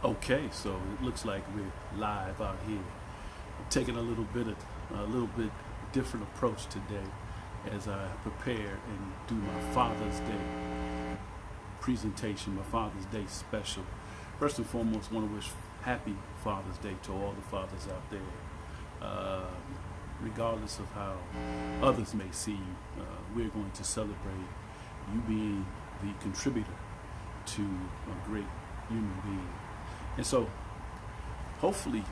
Okay, so it looks like we're live out here. I'm taking a little bit different approach today as I prepare and do my Father's Day presentation, my Father's Day special. First and foremost, want to wish happy Father's Day to all the fathers out there. Uh, Regardless of how others may see you, we're going to celebrate you being the contributor to a great human being. And so, hopefully,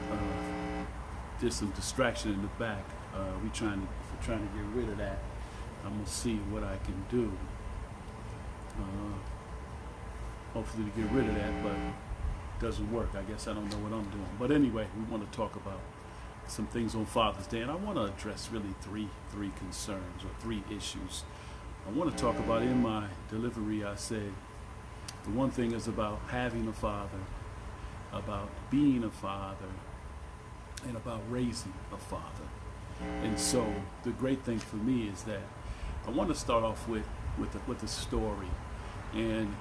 there's some distraction in the back. We're trying to get rid of that. I'm gonna see what I can do. Uh, Hopefully, to get rid of that, but it doesn't work. I guess I don't know what I'm doing. But anyway, we want to talk about some things on Father's Day, and I want to address really three concerns or three issues. I want to talk about in my delivery. I said the one thing is about having a father, about being a father, and about raising a father. And so the great thing for me is that I want to start off with a story. And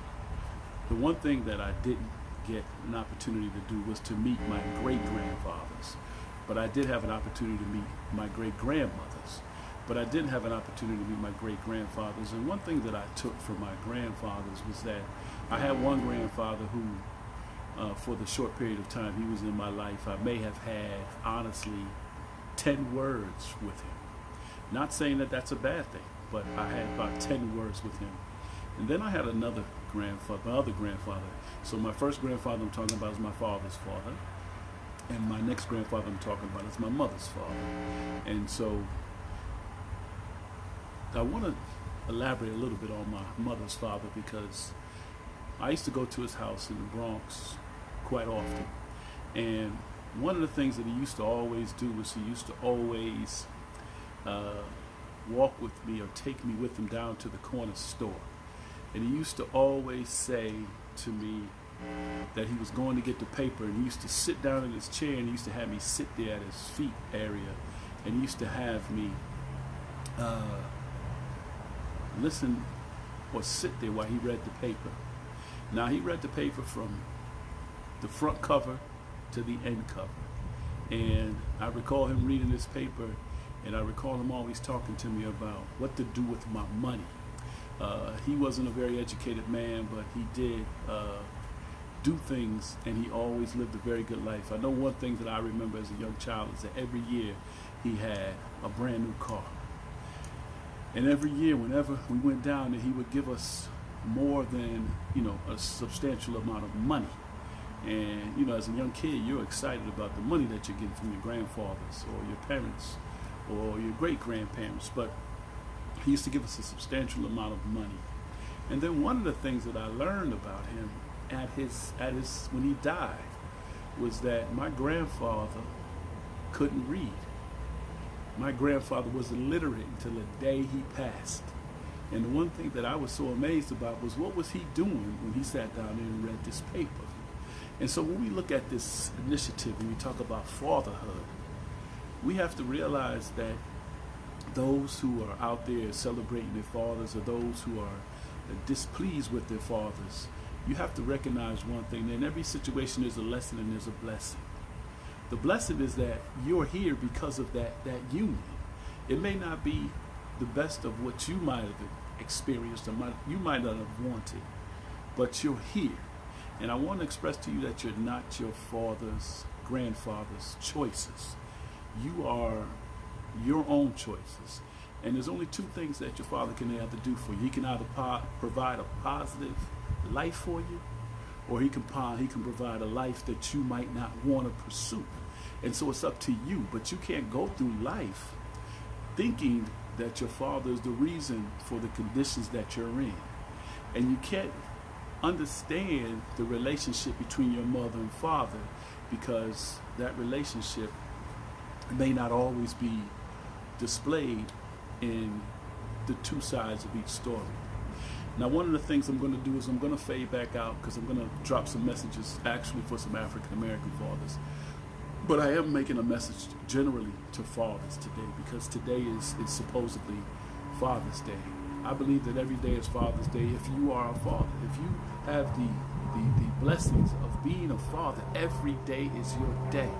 the one thing that I didn't get an opportunity to do was to meet my great grandfathers. But I did have an opportunity to meet my great grandmothers. But I didn't have an opportunity to meet my great grandfathers. And one thing that I took from my grandfathers was that I had one grandfather who, for the short period of time he was in my life, I may have had, honestly, 10 words with him. Not saying that that's a bad thing, but I had about 10 words with him. And then I had another grandfather, my other grandfather. So my first grandfather I'm talking about is my father's father. And my next grandfather I'm talking about is my mother's father. And so I want to elaborate a little bit on my mother's father because I used to go to his house in the Bronx quite often. And one of the things that he used to always do was he used to always walk with me or take me with him down to the corner store. And he used to always say to me that he was going to get the paper, and he used to sit down in his chair and he used to have me sit there at his feet area, and he used to have me listen or sit there while he read the paper. Now he read the paper from the front cover to the end cover, and I recall him reading this paper, and I recall him always talking to me about what to do with my money. He wasn't a very educated man, but he did do things, and he always lived a very good life. I know one thing that I remember as a young child is that every year he had a brand new car. And every year, whenever we went down there, he would give us more than, a substantial amount of money. And, as a young kid, you're excited about the money that you're getting from your grandfathers or your parents or your great-grandparents. But he used to give us a substantial amount of money. And then one of the things that I learned about him when he died was that my grandfather couldn't read. My grandfather was illiterate until the day he passed. And the one thing that I was so amazed about was what was he doing when he sat down there and read this paper. And so when we look at this initiative and we talk about fatherhood, we have to realize that those who are out there celebrating their fathers or those who are displeased with their fathers, you have to recognize one thing. In every situation there's a lesson and there's a blessing. The blessing is that you're here because of that union. It may not be the best of what you might have experienced or you might not have wanted, but you're here. And I want to express to you that you're not your father's, grandfather's choices. You are your own choices. And there's only two things that your father can either do for you. He can either provide a positive life for you, or he can provide a life that you might not want to pursue. And so it's up to you. But you can't go through life thinking that your father is the reason for the conditions that you're in. And you can't understand the relationship between your mother and father because that relationship may not always be displayed in the two sides of each story. Now, one of the things I'm going to do is I'm going to fade back out because I'm going to drop some messages actually for some African American fathers. But I am making a message generally to fathers today because today is supposedly Father's Day. I believe that every day is Father's Day if you are a father. If you have the the blessings of being a father. Every day is your day.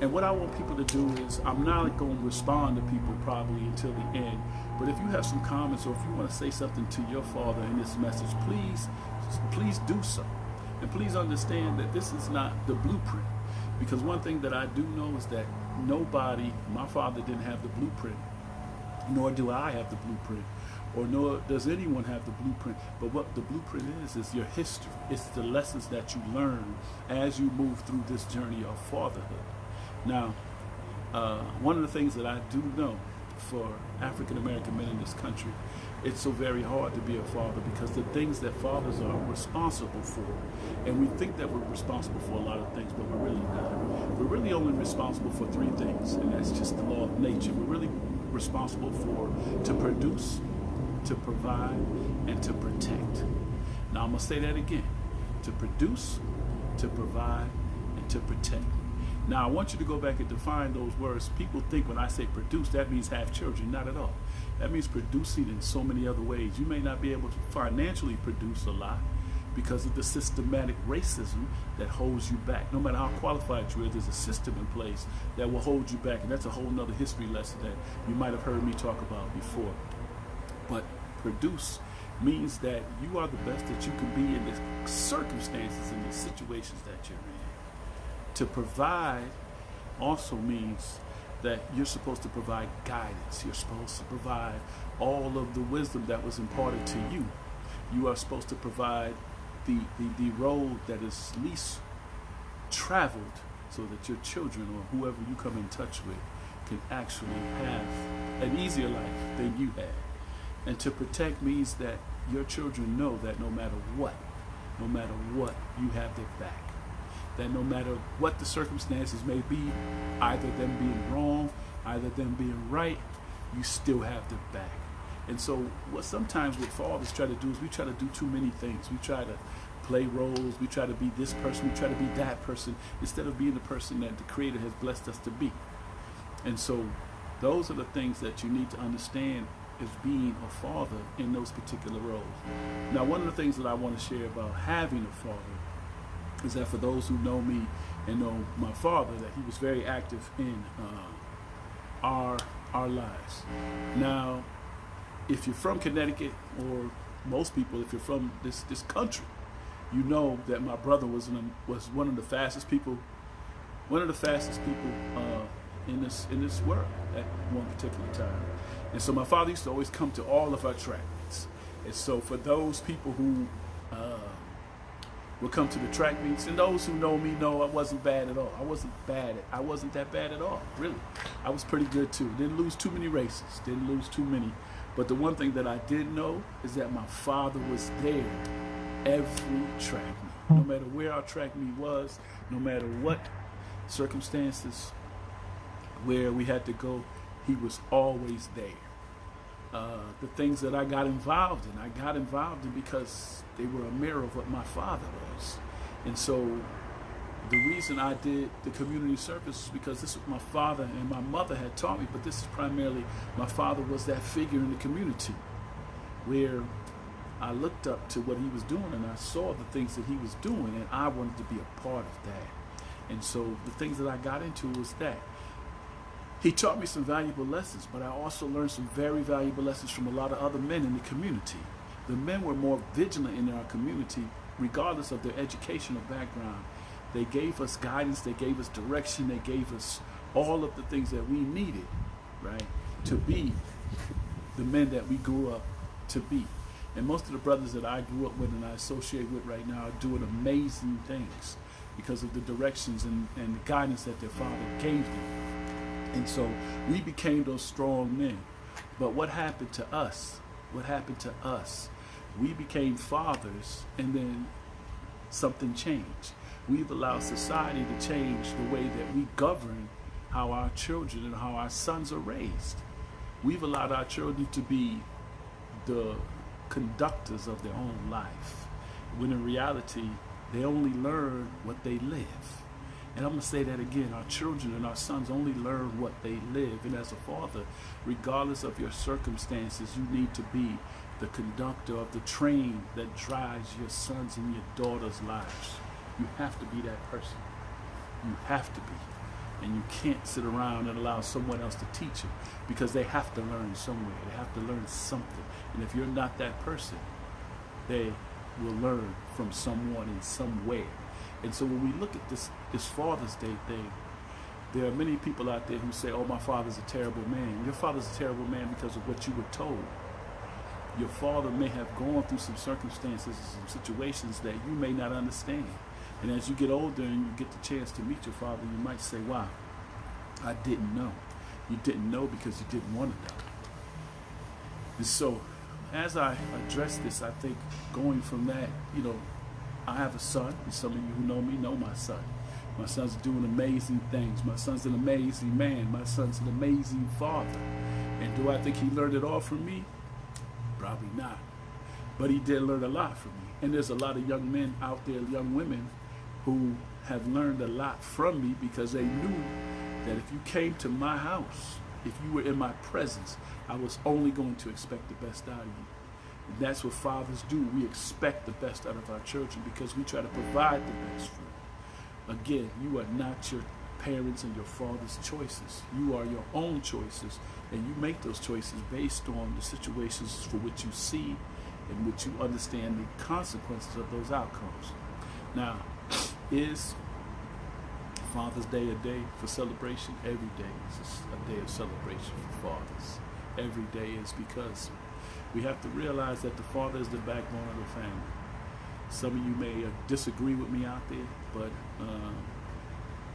And what I want people to do is, I'm not going to respond to people probably until the end, but if you have some comments or if you want to say something to your father in this message, please do so. And please understand that this is not the blueprint. Because one thing that I do know is that my father didn't have the blueprint, nor do I have the blueprint, or nor does anyone have the blueprint. But what the blueprint is your history. It's the lessons that you learn as you move through this journey of fatherhood. Now, one of the things that I do know for African American men in this country, it's so very hard to be a father because the things that fathers are responsible for, and we think that we're responsible for a lot of things, but we're really not. We're really only responsible for 3 things, and that's just the law of nature. We're really responsible to produce, to provide, and to protect. Now I'm going to say that again. To produce, to provide, and to protect. Now I want you to go back and define those words. People think when I say produce, that means have children. Not at all. That means producing in so many other ways. You may not be able to financially produce a lot because of the systematic racism that holds you back. No matter how qualified you are, there's a system in place that will hold you back. And that's a whole nother history lesson that you might have heard me talk about before. But produce means that you are the best that you can be in the circumstances and the situations that you're in. To provide also means that you're supposed to provide guidance. You're supposed to provide all of the wisdom that was imparted to you. You are supposed to provide the road that is least traveled so that your children or whoever you come in touch with can actually have an easier life than you had. And to protect means that your children know that no matter what, you have their back. That no matter what the circumstances may be, either them being wrong, either them being right, you still have their back. And so what sometimes what fathers try to do is we try to do too many things. We try to play roles, we try to be this person, we try to be that person, instead of being the person that the Creator has blessed us to be. And so those are the things that you need to understand as being a father in those particular roles. Now, one of the things that I want to share about having a father is that for those who know me and know my father, that he was very active in our lives. Now, if you're from Connecticut, or most people, if you're from this country, you know that my brother was one of the fastest people in this world at one particular time. And so my father used to always come to all of our track meets. And so for those people who would come to the track meets, and those who know me know I wasn't bad at all. I wasn't that bad at all, really. I was pretty good too. Didn't lose too many races, didn't lose too many. But the one thing that I did know is that my father was there every track meet. No matter where our track meet was, no matter what circumstances, where we had to go, he was always there. The things that I got involved in because they were a mirror of what my father was. And so the reason I did the community service is because this is what my father and my mother had taught me, but this is primarily my father was that figure in the community where I looked up to what he was doing and I saw the things that he was doing and I wanted to be a part of that. And so the things that I got into was that. He taught me some valuable lessons, but I also learned some very valuable lessons from a lot of other men in the community. The men were more vigilant in our community, regardless of their educational background. They gave us guidance, they gave us direction, they gave us all of the things that we needed, right, to be the men that we grew up to be. And most of the brothers that I grew up with and I associate with right now are doing amazing things because of the directions and the guidance that their father gave them. And so we became those strong men. But what happened to us? We became fathers, and then something changed. We've allowed society to change the way that we govern how our children and how our sons are raised. We've allowed our children to be the conductors of their own life, when in reality, they only learn what they live. And I'm going to say that again, our children and our sons only learn what they live. And as a father, regardless of your circumstances, you need to be the conductor of the train that drives your sons and your daughters' lives. You have to be that person. You have to be. And you can't sit around and allow someone else to teach you, because they have to learn somewhere. They have to learn something. And if you're not that person, they will learn from someone in somewhere. And so when we look at this Father's Day thing, there are many people out there who say, oh, my father's a terrible man. Your father's a terrible man because of what you were told. Your father may have gone through some circumstances, some situations that you may not understand. And as you get older and you get the chance to meet your father, you might say, wow, I didn't know. You didn't know because you didn't want to know. And so as I address this, I think going from that, I have a son, and some of you who know me know my son. My son's doing amazing things. My son's an amazing man. My son's an amazing father. And do I think he learned it all from me? Probably not. But he did learn a lot from me. And there's a lot of young men out there, young women, who have learned a lot from me because they knew that if you came to my house, if you were in my presence, I was only going to expect the best out of you. And that's what fathers do. We expect the best out of our children because we try to provide the best for them. Again, you are not your parents and your father's choices. You are your own choices, and you make those choices based on the situations for which you see and which you understand the consequences of those outcomes. Now, is Father's Day a day for celebration? Every day is a day of celebration for fathers. Every day is, because we have to realize that the father is the backbone of the family. Some of you may disagree with me out there, but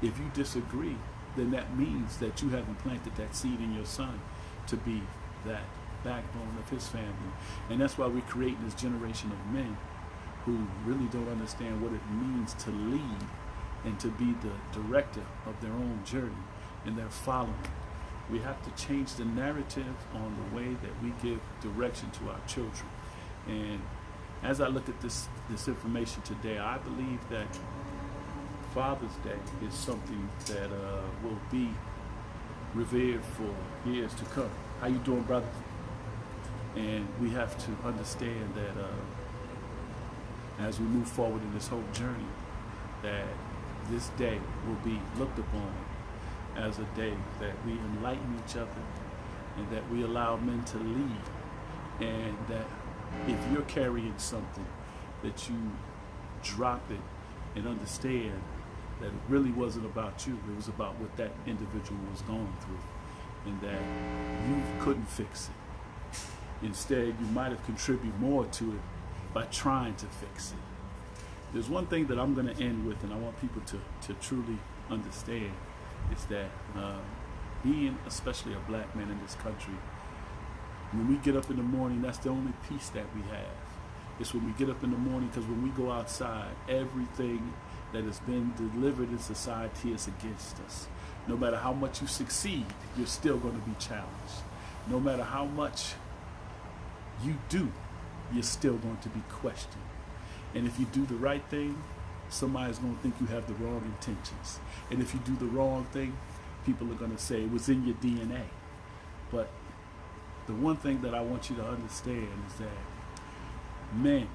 if you disagree, then that means that you haven't planted that seed in your son to be that backbone of his family. And that's why we're creating this generation of men who really don't understand what it means to lead and to be the director of their own journey, and they're following. We have to change the narrative on the way that we give direction to our children. And as I look at this information today, I believe that Father's Day is something that will be revered for years to come. How you doing, brother? And we have to understand that as we move forward in this whole journey, that this day will be looked upon as a day that we enlighten each other and that we allow men to lead, and that if you're carrying something, that you drop it and understand that it really wasn't about you. It was about what that individual was going through, and that you couldn't fix it. Instead, you might have contributed more to it by trying to fix it. There's one thing that I'm going to end with, and I want people to truly understand, is that being especially a black man in this country, when we get up in the morning, that's the only peace that we have. It's when we get up in the morning, because when we go outside, everything that has been delivered in society is against us. No matter how much you succeed, you're still going to be challenged. No matter how much you do, you're still going to be questioned. And if you do the right thing, somebody's going to think you have the wrong intentions. And if you do the wrong thing, people are going to say it was in your DNA. But the one thing that I want you to understand is that men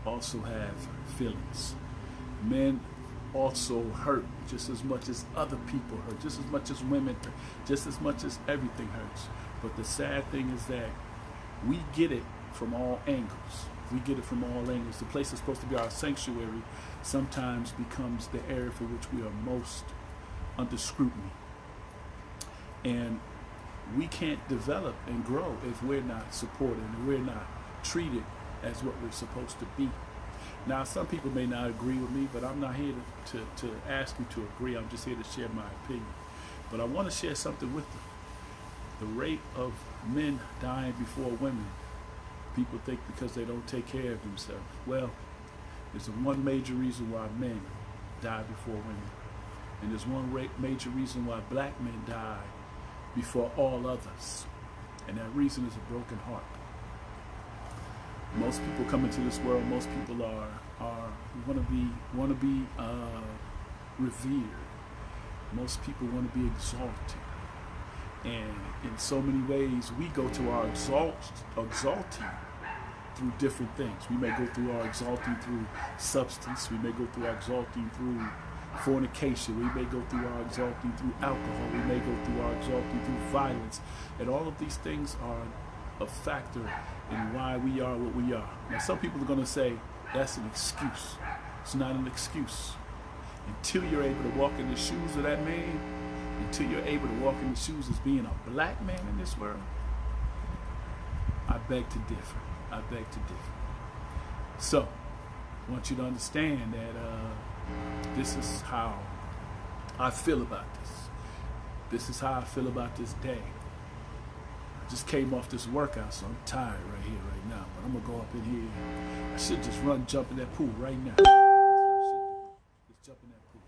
also have feelings. Men also hurt just as much as other people hurt, just as much as women hurt, just as much as everything hurts. But the sad thing is that we get it from all angles. We get it from all angles. The place that's supposed to be our sanctuary sometimes becomes the area for which we are most under scrutiny. And we can't develop and grow if we're not supported and we're not treated as what we're supposed to be. Now, some people may not agree with me, but I'm not here to ask you to agree. I'm just here to share my opinion. But I want to share something with you. The rate of men dying before women, people think because they don't take care of themselves. Well, there's one major reason why men die before women. And there's one major reason why black men die before all others. And that reason is a broken heart. Most people come into this world, most people want to be revered. Most people want to be exalted. And in so many ways, we go to our exalting through different things. We may go through our exalting through substance. We may go through our exalting through fornication. We may go through our exalting through alcohol. We may go through our exalting through violence. And all of these things are a factor in why we are what we are. Now, some people are going to say that's an excuse. It's not an excuse. Until you're able to walk in the shoes of that man, until you're able to walk in the shoes as being a black man in this world, I beg to differ. I beg to differ. So, I want you to understand that this is how I feel about this. This is how I feel about this day. I just came off this workout, so I'm tired right here, right now. But I'm going to go up in here. I should just jump in that pool right now. That's what I should do. Just jump in that pool.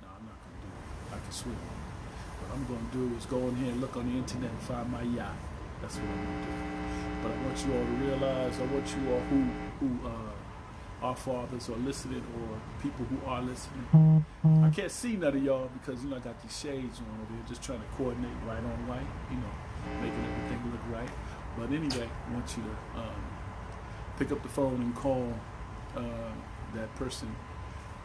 No, I'm not going to do it. I can swim. What I'm going to do is go in here and look on the internet and find my yacht. That's what I'm going to do. But I want you all to realize, I want you all who are fathers or listening, or people who are listening. I can't see none of y'all because, I got these shades on over here, just trying to coordinate right on white, making everything look right. But anyway, I want you to pick up the phone and call that person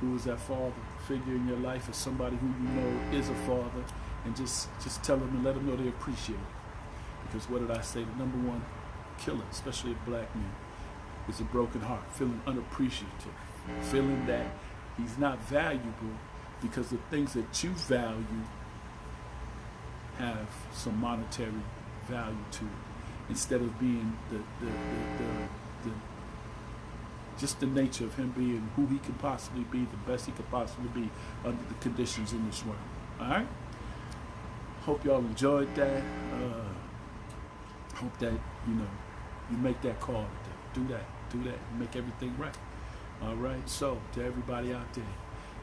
who is that father figure in your life, or somebody who you know is a father, and just tell them and let them know they appreciate it. Because what did I say? The number one killer, especially a black man, is a broken heart, feeling unappreciative, feeling that he's not valuable because the things that you value have some monetary value to it, instead of being just the nature of him being who he can possibly be, the best he could possibly be under the conditions in this world. All right? Hope y'all enjoyed that. Hope that, you make that call today. Do that, make everything right. All right, so to everybody out there,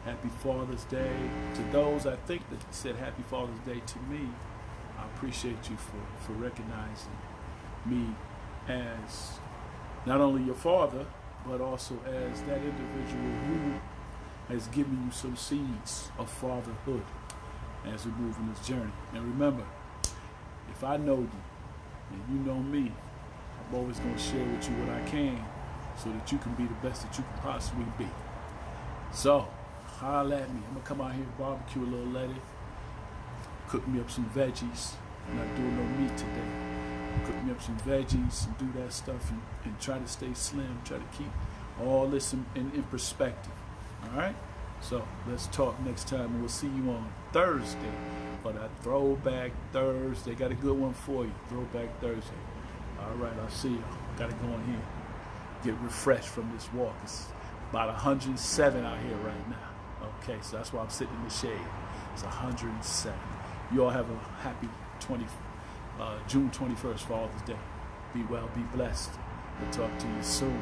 happy Father's Day. To those I think that said happy Father's Day to me, I appreciate you for recognizing me as not only your father, but also as that individual who has given you some seeds of fatherhood as we move in this journey. And remember, if I know you and you know me, I'm always going to share with you what I can so that you can be the best that you can possibly be. So, holla at me. I'm going to come out here and barbecue a little later. Cook me up some veggies. I'm not doing no meat today. Cook me up some veggies and do that stuff and try to stay slim. Try to keep all this in perspective. All right? So, let's talk next time. And we'll see you on Thursday for that Throwback Thursday. Got a good one for you. Throwback Thursday. All right, I'll see you. Got to go in here. Get refreshed from this walk. It's about 107 out here right now. Okay, so that's why I'm sitting in the shade. It's 107. You all have a happy June 21st, Father's Day. Be well, be blessed. We'll talk to you soon.